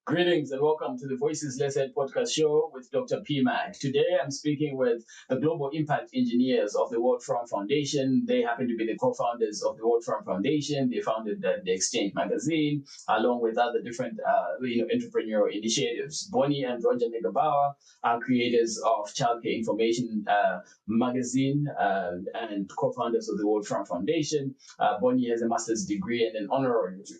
Greetings and welcome to the Voices Less Said podcast show with Dr. P. Mac. Today I'm speaking with the Global Impact Engineers of the World Farm Foundation. They happen to be the co-founders of the World Farm Foundation. They founded the Exchange magazine along with other different entrepreneurial initiatives. Bonnie and Roger Neugebauer are creators of Childcare Information magazine and co-founders of the World Farm Foundation. Bonnie has a master's degree and an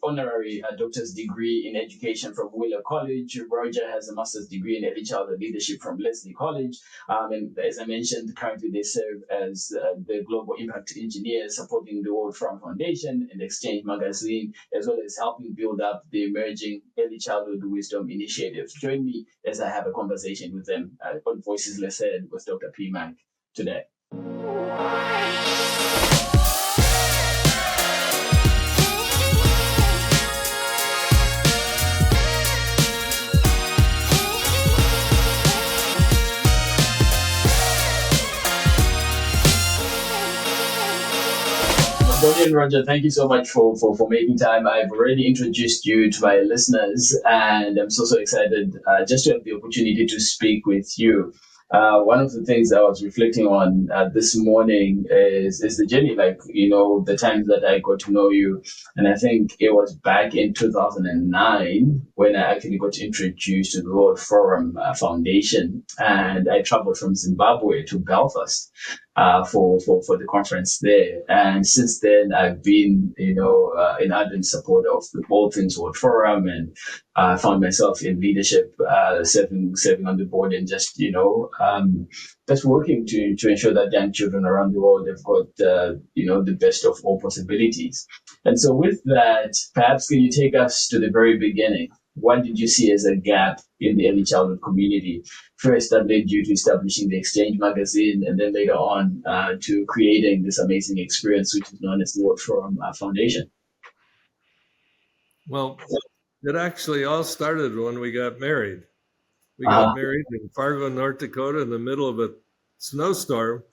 honorary doctor's degree in education from Wheelock College. Roger has a master's degree in early childhood leadership from Lesley College. And as I mentioned, currently they serve as the Global Impact Engineers supporting the World Farm Foundation and Exchange magazine, as well as helping build up the emerging early childhood wisdom initiatives. Join me as I have a conversation with them on Voices Less Said with Dr. P. Mac today. Bonnie and Roger, thank you so much for making time. I've already introduced you to my listeners, and I'm so excited just to have the opportunity to speak with you. One of the things I was reflecting on this morning is the journey, the times that I got to know you. And I think it was back in 2009 when I actually got introduced to the World Forum Foundation. And I traveled from Zimbabwe to Belfast for the conference there. And since then, I've been, an ardent supporter of the whole things World Forum, and found myself in leadership, serving on the board, and just working to ensure that young children around the world have got the best of all possibilities. And so, with that, perhaps can you take us to the very beginning? What did you see as a gap in the early childhood community? First, that led you to establishing the Exchange magazine, and then later on to creating this amazing experience, which is known as the World Forum Foundation. Well, it actually all started when we got married. We got married in Fargo, North Dakota, in the middle of a snowstorm,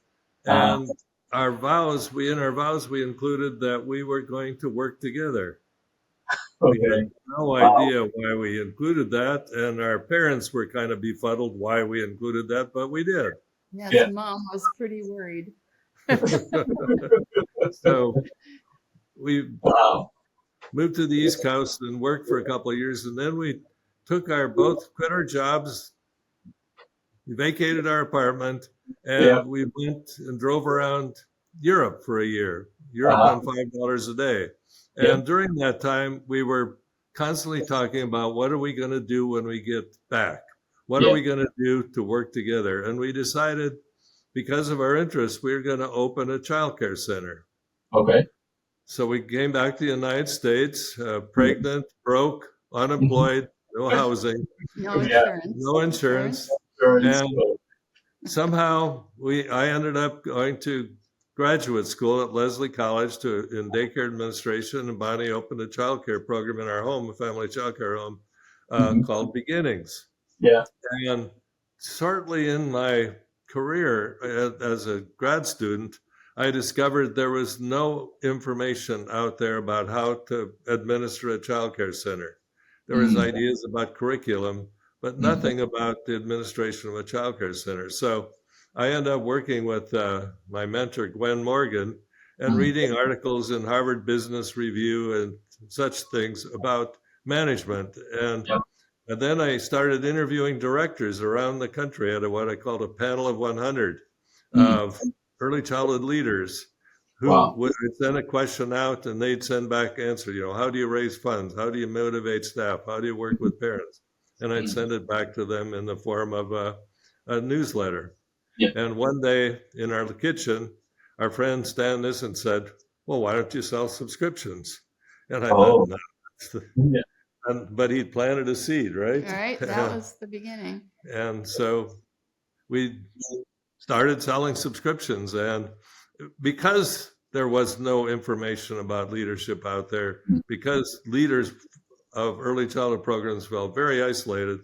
and in our vows we included that we were going to work together. Okay. We had no idea why we included that, and our parents were kind of befuddled why we included that, but we did. Yes, yeah. Mom was pretty worried. So we moved to the East Coast and worked for a couple of years, and then we both quit our jobs, we vacated our apartment, and we went and drove around Europe for a year, on $5 a day. And during that time, we were constantly talking about what are we going to do when we get back? What are we going to do to work together? And we decided, because of our interests, we were going to open a childcare center. Okay. So we came back to the United States, pregnant, broke, unemployed, no housing, no insurance. And somehow I ended up going to graduate school at Lesley College in daycare administration, and Bonnie opened a childcare program in our home, a family childcare home called Beginnings. Yeah. And shortly in my career as a grad student, I discovered there was no information out there about how to administer a childcare center. There was ideas about curriculum, but nothing about the administration of a childcare center. So I ended up working with my mentor, Gwen Morgan, and reading articles in Harvard Business Review and such things about management. And then I started interviewing directors around the country at what I called a panel of 100 of early childhood leaders who would send a question out and they'd send back answer, how do you raise funds? How do you motivate staff? How do you work with parents? And I'd send it back to them in the form of a newsletter. Yeah. And one day in our kitchen, our friend Stan Nissen said, well, why don't you sell subscriptions? And I thought, no. But he'd planted a seed, right? All right, that was the beginning. And so we started selling subscriptions. And because there was no information about leadership out there, because leaders of early childhood programs felt very isolated,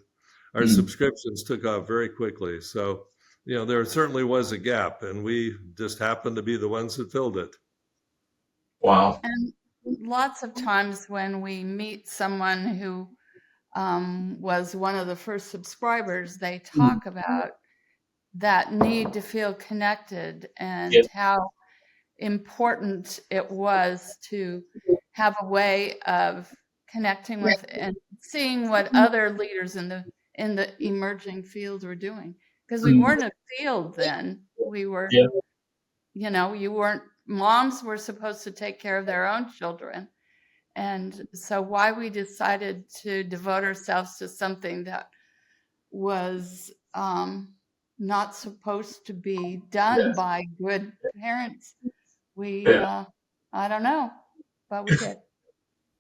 our subscriptions took off very quickly. So there certainly was a gap, and we just happened to be the ones that filled it. Wow. And lots of times when we meet someone who was one of the first subscribers. They talk about that need to feel connected and how important it was to have a way of connecting with and seeing what other leaders in the emerging fields were doing, because we weren't a field then. We were, you weren't, moms were supposed to take care of their own children. And so why we decided to devote ourselves to something that was not supposed to be done by good parents, I don't know, but we did.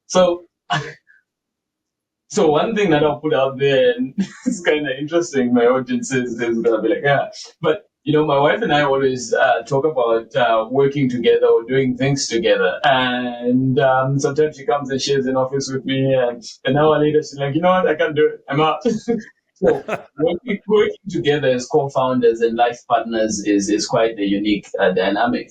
So one thing that I'll put out there, and it's kind of interesting, my audience is gonna be like, yeah. But my wife and I always talk about working together or doing things together. And sometimes she comes and shares an office with me, and an hour later she's like, you know what, I can't do it, I'm out. So working together as co-founders and life partners is quite a unique dynamic.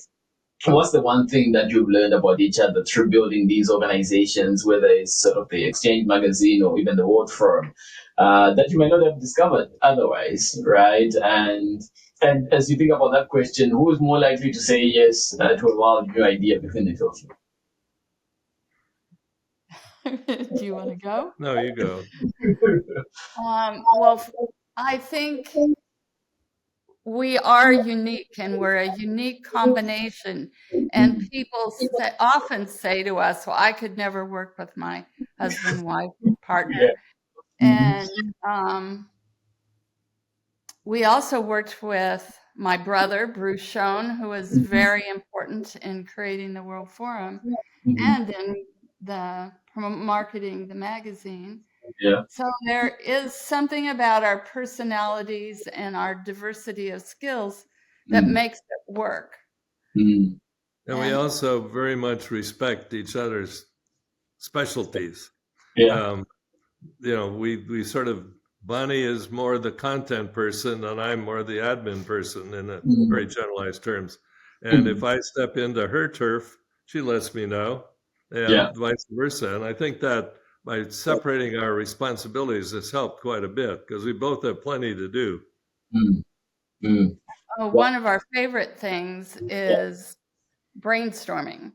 What's the one thing that you've learned about each other through building these organizations, whether it's sort of the Exchange magazine or even the World Forum, that you may not have discovered otherwise, right? And as you think about that question, who is more likely to say yes to a wild new idea between the two of you? Do you want to go? No, you go. Well, I think we are unique, and we're a unique combination. And people often say to us, well, I could never work with my husband, wife, partner. And we also worked with my brother, Bruce Schoen, who was very important in creating the World Forum and in marketing the magazine. So there is something about our personalities and our diversity of skills that makes it work. And we also very much respect each other's specialties. We sort of, Bonnie is more the content person and I'm more the admin person in a very generalized terms. And if I step into her turf, she lets me know, and vice versa. And I think that by separating our responsibilities has helped quite a bit, because we both have plenty to do. One of our favorite things is brainstorming.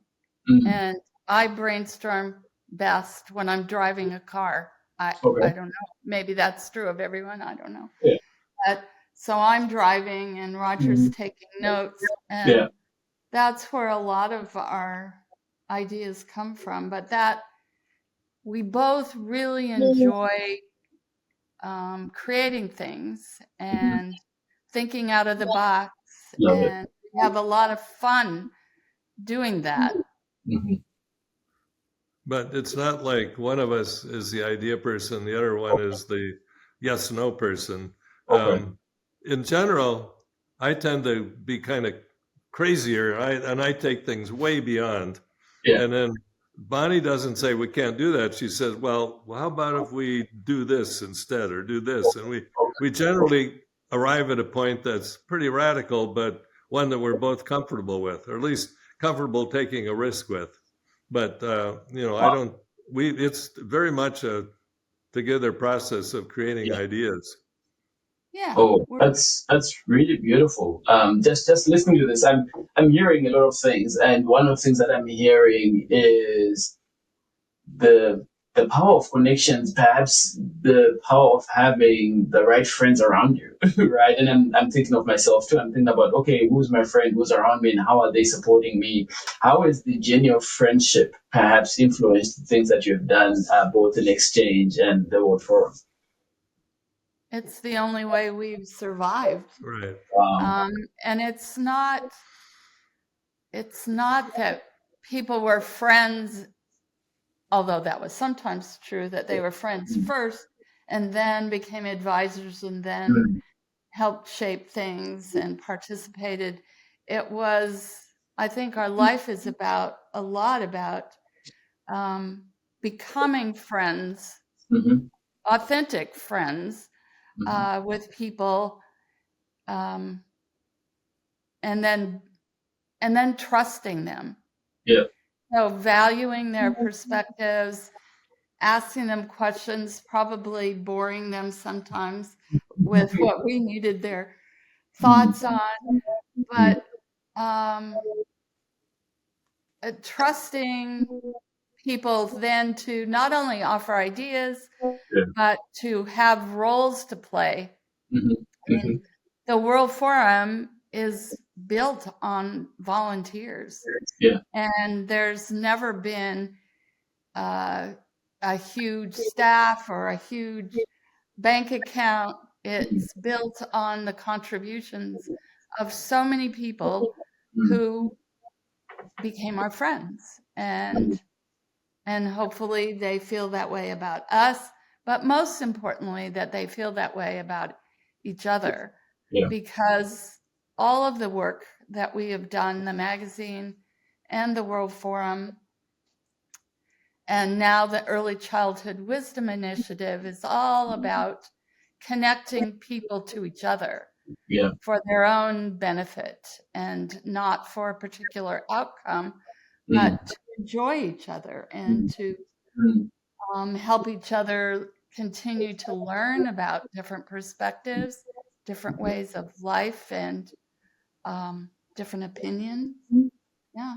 And I brainstorm best when I'm driving a car. I don't know. Maybe that's true of everyone. I don't know. But, so I'm driving and Roger's taking notes. And that's where a lot of our ideas come from. But that we both really enjoy creating things and thinking out of the box. And we have a lot of fun doing that. But it's not like one of us is the idea person, the other one is the yes, no person. In general, I tend to be kind of crazier, and I take things way beyond. And then Bonnie doesn't say we can't do that. She says, well, how about if we do this instead, or do this? And we generally arrive at a point that's pretty radical, but one that we're both comfortable with, or at least comfortable taking a risk with. But it's very much a together process of creating ideas. That's really beautiful. Just listening to this, I'm hearing a lot of things, and one of the things that I'm hearing is the power of connections, perhaps the power of having the right friends around you, right? And I'm thinking of myself too. I'm thinking about, okay, who's my friend, who's around me, and how are they supporting me? How is the journey of friendship perhaps influenced the things that you've done, both in Exchange and the World Forum? It's the only way we've survived. Right. And it's not that people were friends, although that was sometimes true, that they were friends first and then became advisors and then helped shape things and participated. It was, I think our life is about a lot about becoming friends, authentic friends with people, and then trusting them. So valuing their perspectives asking them questions, probably boring them sometimes with what we needed their thoughts on, but trusting people then to not only offer ideas, but to have roles to play. The World Forum is built on volunteers, and there's never been a huge staff or a huge bank account. It's built on the contributions of so many people who became our friends, and hopefully they feel that way about us, but most importantly that they feel that way about each other, because all of the work that we have done, the magazine and the World Forum, and now the Early Childhood Wisdom Initiative, is all about connecting people to each other for their own benefit and not for a particular outcome, but to enjoy each other and to help each other continue to learn about different perspectives, different ways of life, and different opinions. Yeah.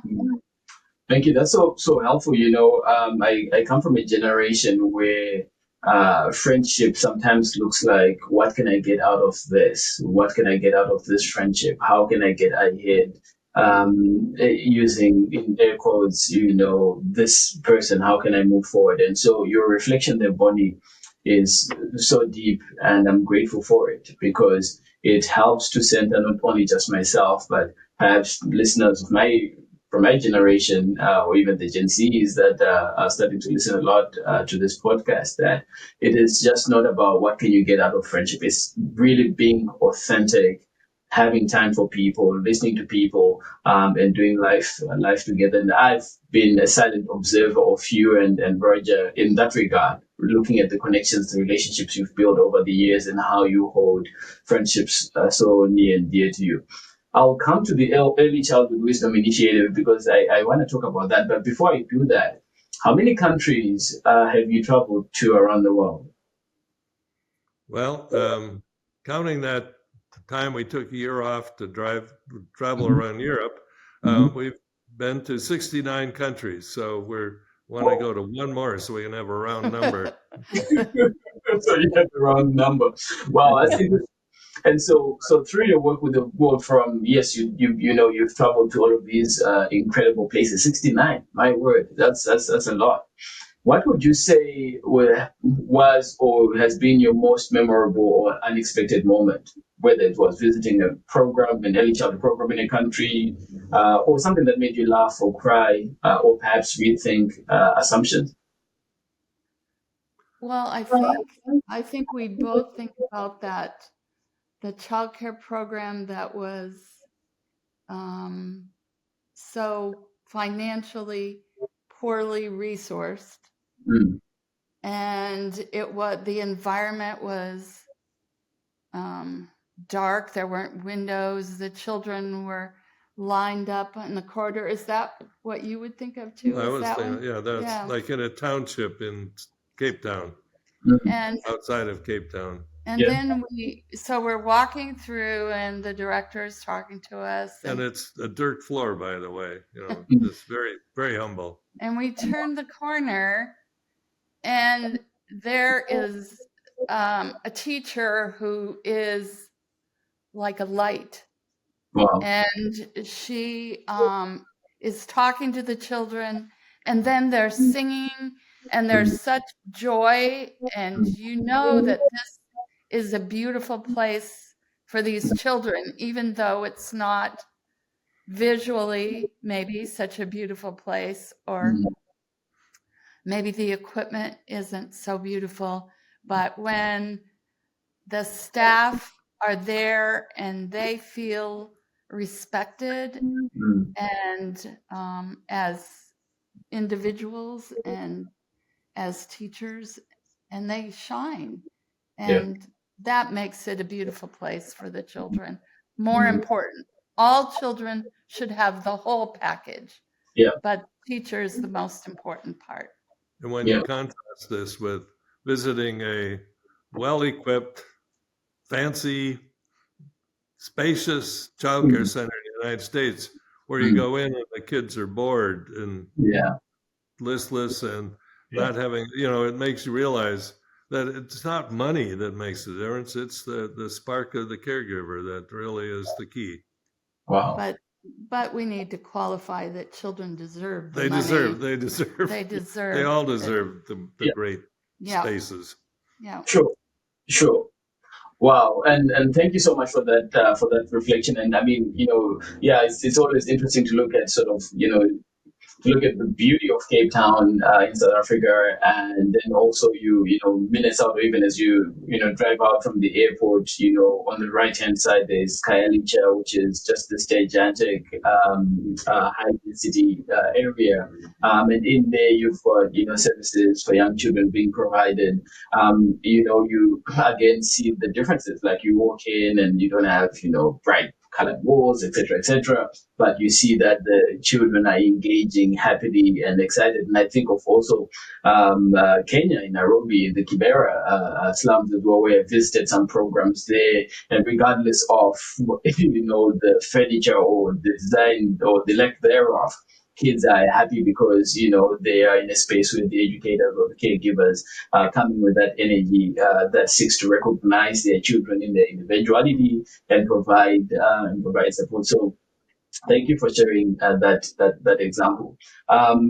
Thank you. That's so helpful. I come from a generation where friendship sometimes looks like, what can I get out of this? What can I get out of this friendship? How can I get ahead? Using in air quotes, this person, how can I move forward? And so your reflection there, Bonnie, is so deep, and I'm grateful for it, because it helps to center not only just myself, but perhaps listeners from my generation, or even the Gen Zs that are starting to listen a lot to this podcast, that it is just not about what can you get out of friendship. It's really being authentic, having time for people, listening to people, and doing life together. And I've been a silent observer of you and Roger in that regard, looking at the connections, the relationships you've built over the years, and how you hold friendships so near and dear to you. I'll come to the Early Childhood Wisdom Initiative, because I want to talk about that. But before I do that, how many countries have you traveled to around the world? Well, counting that time we took a year off to travel around Europe, we've been to 69 countries. So we want to go to one more so we can have a round number. So you have the round number. Wow, that's interesting. And so through your work with the World Forum, yes, you've traveled to all of these incredible places. 69, my word, that's a lot. What would you say was or has been your most memorable or unexpected moment? Whether it was visiting a program, an early childhood program in a country, or something that made you laugh or cry, or perhaps rethink assumptions. Well, I think we both think about that, the childcare program that was so financially poorly resourced, and the environment was dark. There weren't windows. The children were lined up in the corridor. Is that what you would think of too? I was thinking, that's like in a township in Cape Town, and outside of Cape Town. And then we're walking through, and the director is talking to us. And it's a dirt floor, by the way, just very, very humble. And we turn the corner, and there is a teacher who is like a light. Wow. And she is talking to the children, and then they're singing, and there's such joy, and that this is a beautiful place for these children, even though it's not visually maybe such a beautiful place, or maybe the equipment isn't so beautiful. But when the staff are there and they feel respected and as individuals and as teachers, and they shine, and that makes it a beautiful place for the children. More important, all children should have the whole package, but teacher is the most important part. And when you contrast this with visiting a well-equipped, fancy, spacious childcare center in the United States, where you go in and the kids are bored and listless and not having, it makes you realize that it's not money that makes the difference. It's the spark of the caregiver that really is the key. Wow. But we need to qualify that children deserve the They money. They deserve. They all deserve the great spaces. Yeah. Sure. Wow, and thank you so much for that reflection. And I mean, it's always interesting to look at sort of, to look at the beauty of Cape Town in South Africa, and then also minutes out, or even as you drive out from the airport, on the right hand side there's Khayelitsha, which is just this gigantic high density area, and in there you've got services for young children being provided. You again see the differences. Like you walk in and you don't have bright colored walls, etc., but you see that the children are engaging happily and excited. And I think of also Kenya, in Nairobi, the Kibera slums as well, where I visited some programs there. And regardless of the furniture or the design or the lack thereof, kids are happy because they are in a space where the educators or the caregivers are coming with that energy that seeks to recognize their children in their individuality and provide support. So thank you for sharing that example.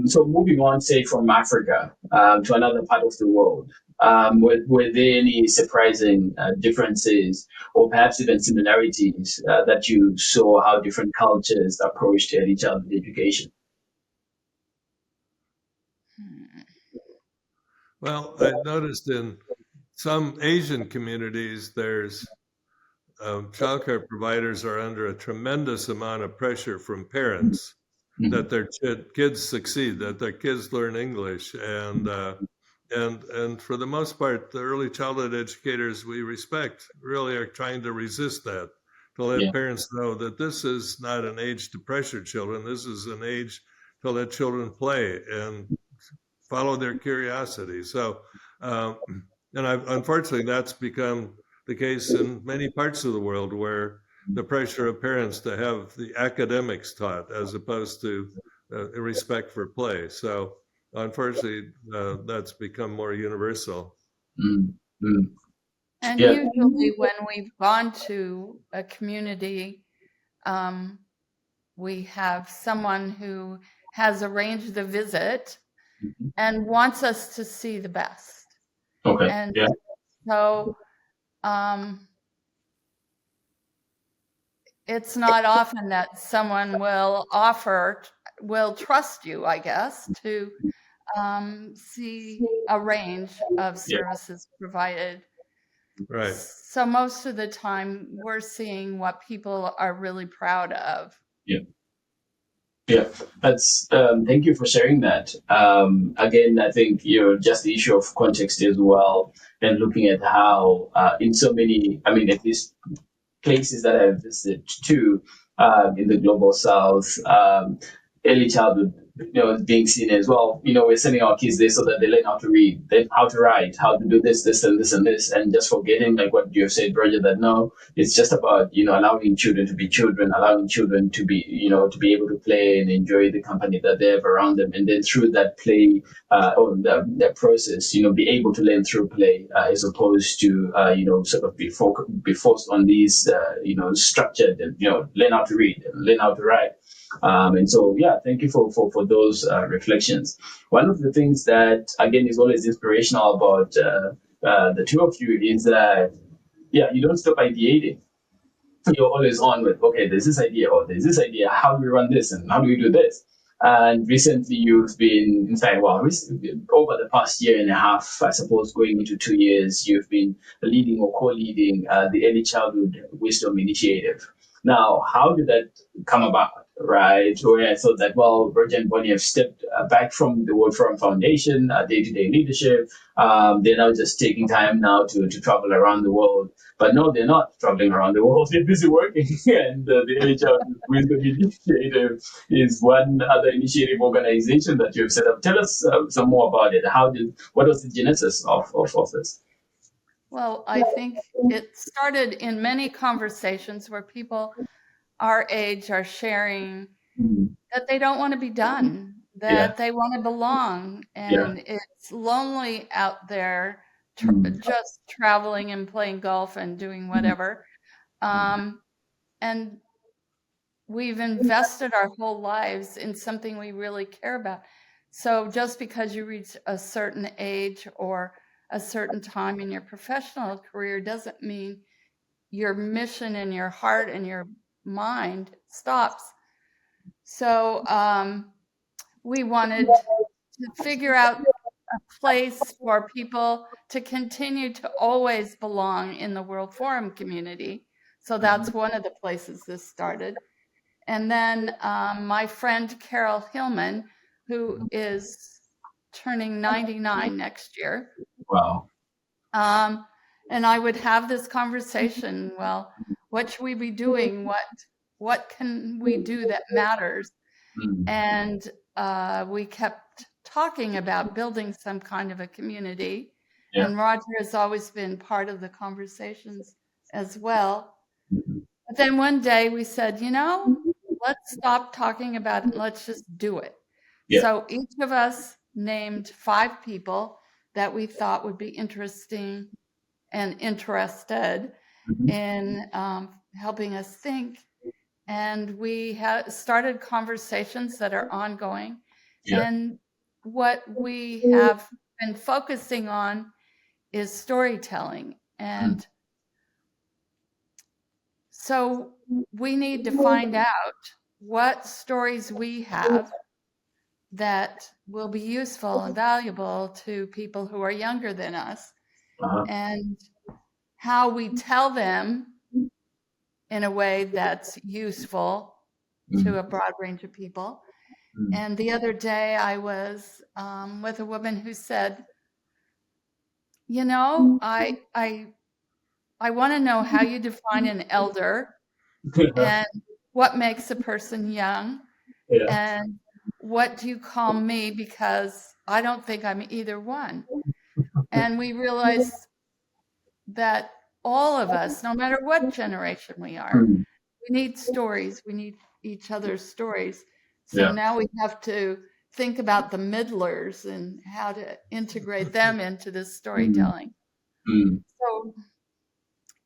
So moving on, say from Africa to another part of the world, were there any surprising differences or perhaps even similarities that you saw how different cultures approached early childhood education? Well, I noticed in some Asian communities, there's childcare providers are under a tremendous amount of pressure from parents that their kids succeed, that their kids learn English, and for the most part, the early childhood educators we respect really are trying to resist that, to let parents know that this is not an age to pressure children. This is an age to let children play and follow their curiosity. So, unfortunately, that's become the case in many parts of the world, where the pressure of parents to have the academics taught as opposed to respect for play. So, unfortunately, that's become more universal. And usually when we've gone to a community, we have someone who has arranged the visit and wants us to see the best. Okay. And so it's not often that someone will trust you, I guess, to see a range of services provided. Right. So most of the time we're seeing what people are really proud of. Yeah, that's thank you for sharing that. Again, I think just the issue of context as well, and looking at how in so many, at least places that I've visited too, in the global south, early childhood, is being seen as well. We're sending our kids there so that they learn how to read, then how to write, how to do this, and this, and this, and just forgetting, like what you have said, Roger, that no, it's just about allowing children to be children, allowing children to be to be able to play and enjoy the company that they have around them, and then through that play or that process, be able to learn through play as opposed to sort of be forced on these structured and learn how to read and learn how to write. And so, thank you for those reflections. One of the things that, again, is always inspirational about the two of you is that, you don't stop ideating. You're always on with, okay, there's this idea, or there's this idea. How do we run this, and how do we do this? And recently, you've been, in fact, over the past year and a half, I suppose, going into 2 years, you've been leading or co-leading the Early Childhood Wisdom Initiative. Now, how did that come about? right? Where I thought that, well, Roger and Bonnie have stepped back from the World Forum Foundation, day-to-day leadership. They're now just taking time now to travel around the world. But no, they're not traveling around the world. They're busy working. And the Early Childhood Wisdom Initiative is one other initiative organization that you've set up. Tell us some more about it. What was the genesis of this? Well, I think it started in many conversations where people our age are sharing that they don't want to be done, Yeah, that they want to belong, yeah. and it's lonely out there Mm, just traveling and playing golf and doing mm, whatever. And we've invested our whole lives in something we really care about. So just because you reach a certain age or a certain time in your professional career doesn't mean your mission and your heart and your mind stops. So we wanted to figure out a place for people to continue to always belong in the World Forum community. So that's one of the places this started. And then my friend Carol Hillman, who is turning 99 next year, wow. and I would have this conversation. Well, what should we be doing? What can we do that matters? Mm, And we kept talking about building some kind of a community. yeah. And Roger has always been part of the conversations as well. Mhm. But then one day we said, let's stop talking about it and let's just do it. Yeah. So each of us named 5 people that we thought would be interesting and interested Mhm. in helping us think. And we started conversations that are ongoing. Yeah. And what we have been focusing on is storytelling. Mm, And so we need to find out what stories we have that will be useful and valuable to people who are younger than us, uh-huh. and how we tell them in a way that's useful to Mm, a broad range of people. mm, And the other day I was with a woman who said, I want to know how you define an elder and what makes a person young, yeah. and what do you call me, because I don't think I'm either one. And we realized that all of us, no matter what generation we are, Mm, we need stories. We need each other's stories. So yeah. now we have to think about the middlers and how to integrate them into this Mm, storytelling. mm. So,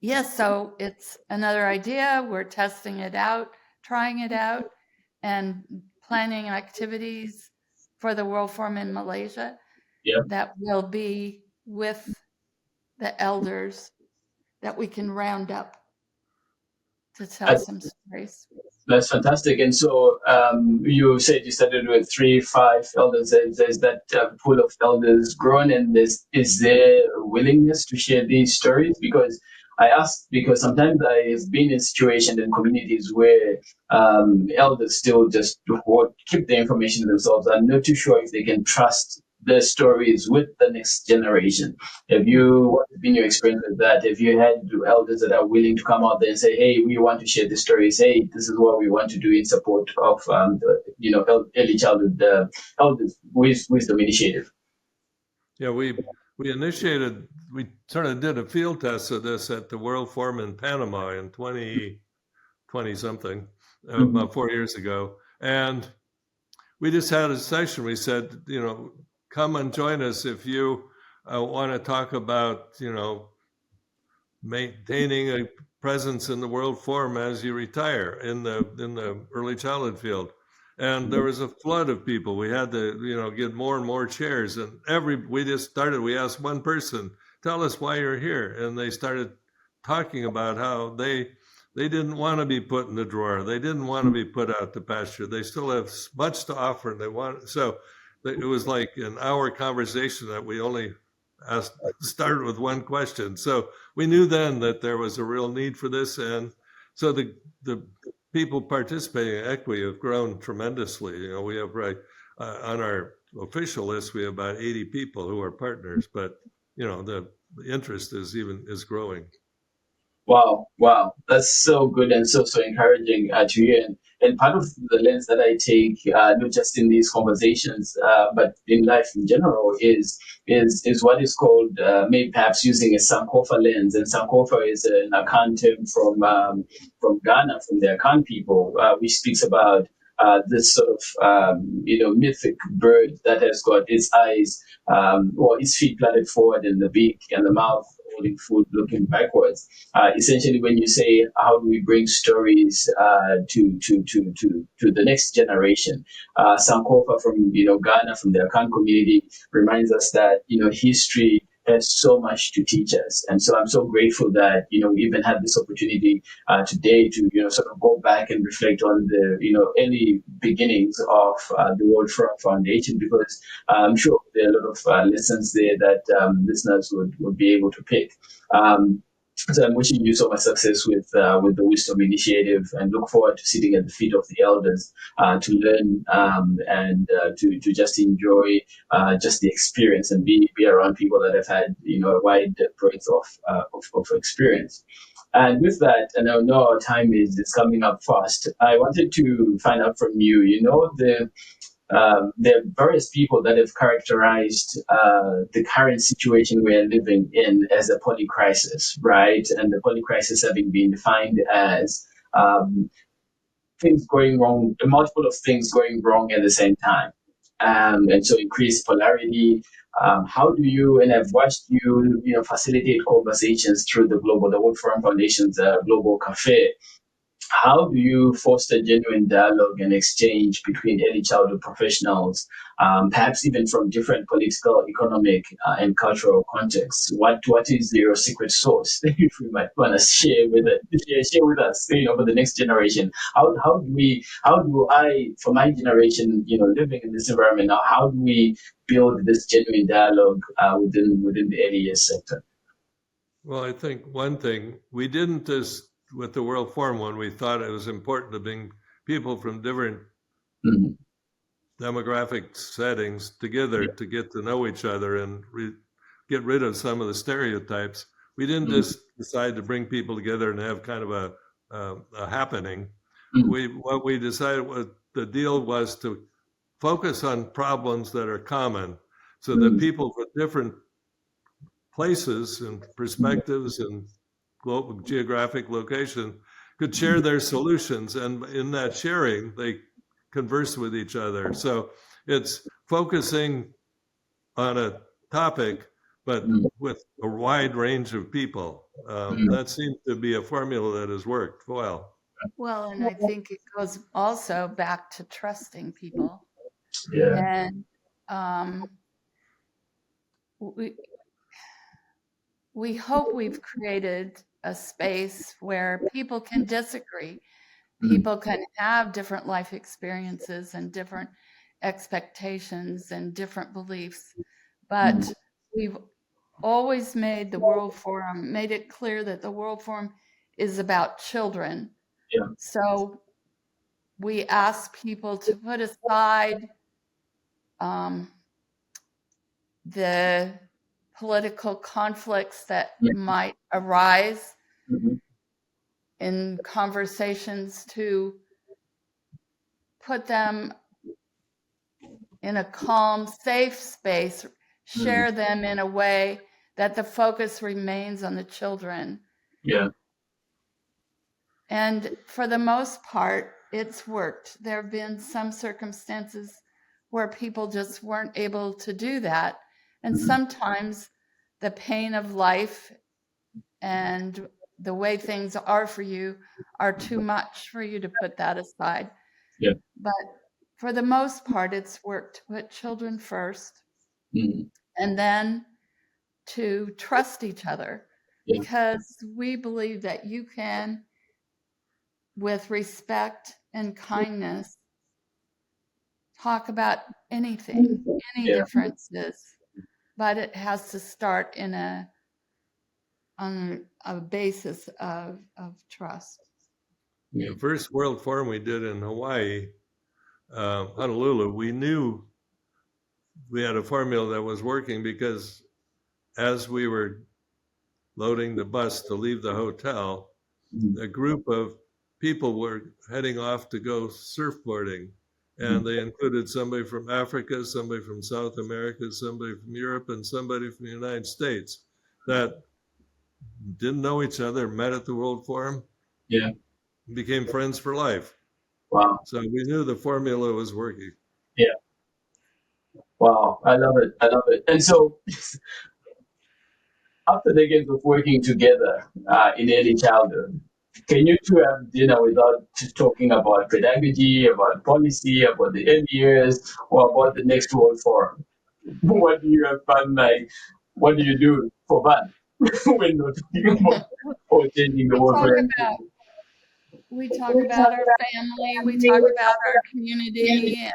yes, so it's another idea. We're testing it out, trying it out, and planning activities for the World Forum in Malaysia Yeah. that will be with the elders that we can round up to tell I, some stories. That's fantastic. And so you said you started with 5 elders. There's that pool of elders grown, and is there a willingness to share these stories? Because I asked because sometimes I've been in situations in communities where elders still just keep the information to themselves. I'm not too sure if they can trust the stories with the next generation. What has been your experience with that? Have you had elders that are willing to come out there and say, "Hey, we want to share the stories. Hey, this is what we want to do in support of early childhood elders wisdom initiative." Yeah, we initiated, we sort of did a field test of this at the World Forum in Panama in 2020 something, Mhm. about 4 years ago. And we just had a session. We said, come and join us if you want to talk about, maintaining a presence in the World Forum as you retire in the early childhood field. And there was a flood of people. We had to, get more and more chairs. And we asked one person, tell us why you're here. And they started talking about how they didn't want to be put in the drawer. They didn't want to be put out to pasture. They still have much to offer. And it was like an hour conversation that we only started with one question. So we knew then that there was a real need for this. And so the people participating in equity have grown tremendously. You know, we have on our official list, we have about 80 people who are partners, but you know, the interest is growing. Wow, that's so good and so encouraging to hear. And part of the lens that I take, not just in these conversations, but in life in general, is what is called, maybe perhaps using a Sankofa lens. And Sankofa is an Akan term from Ghana, from the Akan people, which speaks about this sort of mythic bird that has got its eyes or its feet planted forward and the beak and the mouth holding food looking backwards. Essentially, when you say how do we bring stories to the next generation, Sankofa from Ghana, from the Akan community, reminds us that history has so much to teach us. And so I'm so grateful that we even had this opportunity today to sort of go back and reflect on the early beginnings of the World Foundation, because I'm sure there are a lot of lessons there that listeners would be able to pick. So I'm wishing you so much success with the Wisdom Initiative, and look forward to sitting at the feet of the elders to learn and to just enjoy just the experience and be around people that have had a wide breadth of experience. And with that, and I know our time is coming up fast, I wanted to find out from you. There are various people that have characterized the current situation we're living in as a polycrisis, right? And the polycrisis having been defined as things going wrong, a multiple of things going wrong at the same time. And so increased polarity. How do you, and I've watched you, facilitate conversations through the World Forum Foundation's Global Cafe. How do you foster genuine dialogue and exchange between early childhood professionals, perhaps even from different political, economic, and cultural contexts? What is your secret sauce, if we might want to share with us, for the next generation? How do I, for my generation, living in this environment now, how do we build this genuine dialogue within the early years sector? Well, I think one thing we didn't just with the World Forum when we thought it was important to bring people from different demographic settings together to get to know each other and get rid of some of the stereotypes. We didn't just decide to bring people together and have kind of a happening. What we decided was the deal was to focus on problems that are common, so that people from different places and perspectives and global geographic location could share their solutions, and in that sharing they converse with each other. So it's focusing on a topic but with a wide range of people. That seems to be a formula that has worked well. Well, and I think it goes also back to trusting people. Yeah. And we hope we've created a space where people can disagree. People can have different life experiences and different expectations and different beliefs. But we've always made it clear that the World Forum is about children. Yeah. So we ask people to put aside the political conflicts that might arise in conversations, to put them in a calm, safe space, share them in a way that the focus remains on the children. Yeah. And for the most part, it's worked. There have been some circumstances where people just weren't able to do that. And sometimes the pain of life and the way things are for you are too much for you to put that aside. Yeah. But for the most part, it's worked to put children first, and then to trust each other, because we believe that you can, with respect and kindness, talk about anything, any differences, but it has to start on a basis of trust. The first World Forum we did in Hawaii, Honolulu, we knew we had a formula that was working because as we were loading the bus to leave the hotel, a group of people were heading off to go surfboarding. And they included somebody from Africa, somebody from South America, somebody from Europe, and somebody from the United States that didn't know each other, met at the World Forum, became friends for life. Wow. So we knew the formula was working. Yeah. Wow. I love it. I love it. And so after decades of working together in early childhood, can you two have dinner without talking about pedagogy, about policy, about the early years, or about the next World Forum? What do you have fun like? What do you do for fun when not talking about or changing the world? We talk about our family, we talk about our community,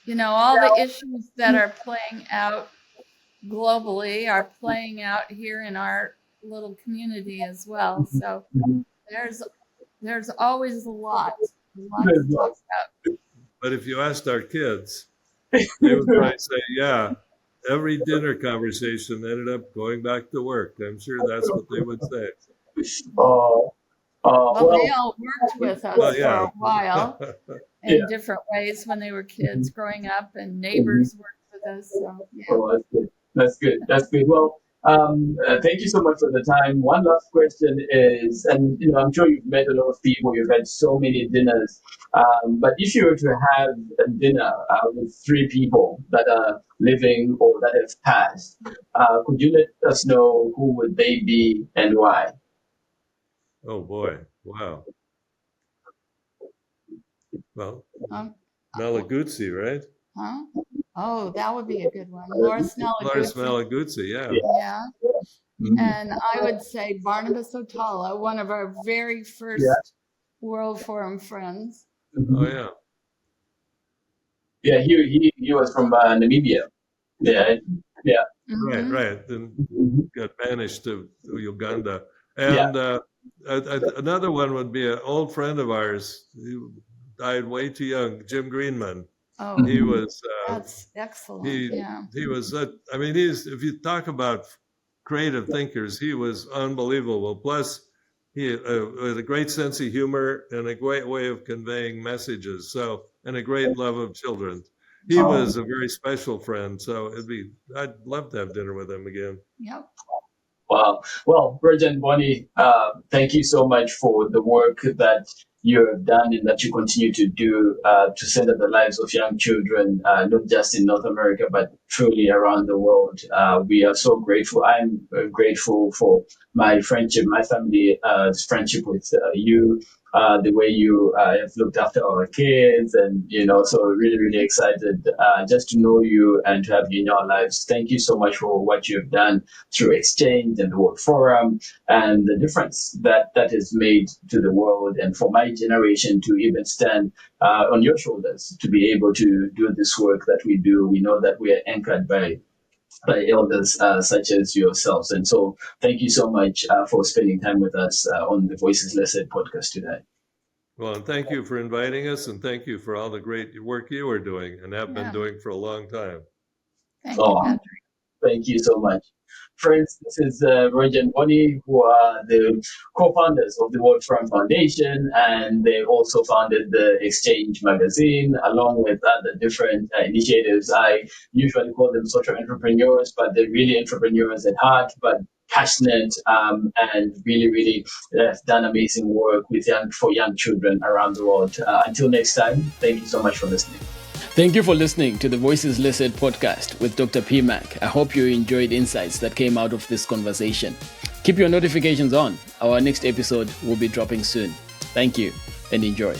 and all the issues that are playing out globally are playing out here in our little community as well. So there's always a lot to talk about. But if you asked our kids, they would probably say, yeah, every dinner conversation ended up going back to work. I'm sure that's what they would say. Well, they all worked with us for a while in different ways when they were kids growing up, and neighbors worked with us. So, Oh, that's good. That's good. Well, thank you so much for the time. One last question is, and I'm sure you've met a lot of people, you've had so many dinners, but if you were to have a dinner with 3 people that are living or that have passed, could you let us know who would they be and why? Oh boy! Wow. Well, Malaguzzi, right? Huh? Oh, that would be a good one. Loris Malaguzzi, yeah. And I would say Barnabas Otala, one of our very first World Forum friends. Oh yeah. Yeah, he was from Namibia. Yeah. Right. And got banished to Uganda. And another one would be an old friend of ours who died way too young, Jim Greenman. Oh, he was. That's excellent. He was. If you talk about creative thinkers, he was unbelievable. Plus, he had a great sense of humor and a great way of conveying messages. And a great love of children. He was a very special friend. So I'd love to have dinner with him again. Yep. Wow. Well, Roger and Bonnie, thank you so much for the work that you have done and that you continue to do to center the lives of young children, not just in North America, but truly around the world. We are so grateful. I'm grateful for my friendship, my family's friendship with you. The way you have looked after our kids, and so really, really excited just to know you and to have you in our lives. Thank you so much for what you've done through Exchange and the World Forum, and the difference that has made to the world, and for my generation to even stand on your shoulders to be able to do this work that we do. We know that we are anchored by elders such as yourselves. And so thank you so much for spending time with us on the Voices Less Said podcast today. Well, and thank you for inviting us, and thank you for all the great work you are doing and have been doing for a long time. Thank you, Patrick. Thank you so much. Friends, this is Roger and Bonnie, who are the co-founders of the World Forum Foundation, and they also founded the Exchange magazine, along with other different initiatives. I usually call them social entrepreneurs, but they're really entrepreneurs at heart, but passionate and really, really have done amazing work for young children around the world. Until next time, thank you so much for listening. Thank you for listening to the Voices Less Said podcast with Dr. P. Mac. I hope you enjoyed insights that came out of this conversation. Keep your notifications on. Our next episode will be dropping soon. Thank you and enjoy.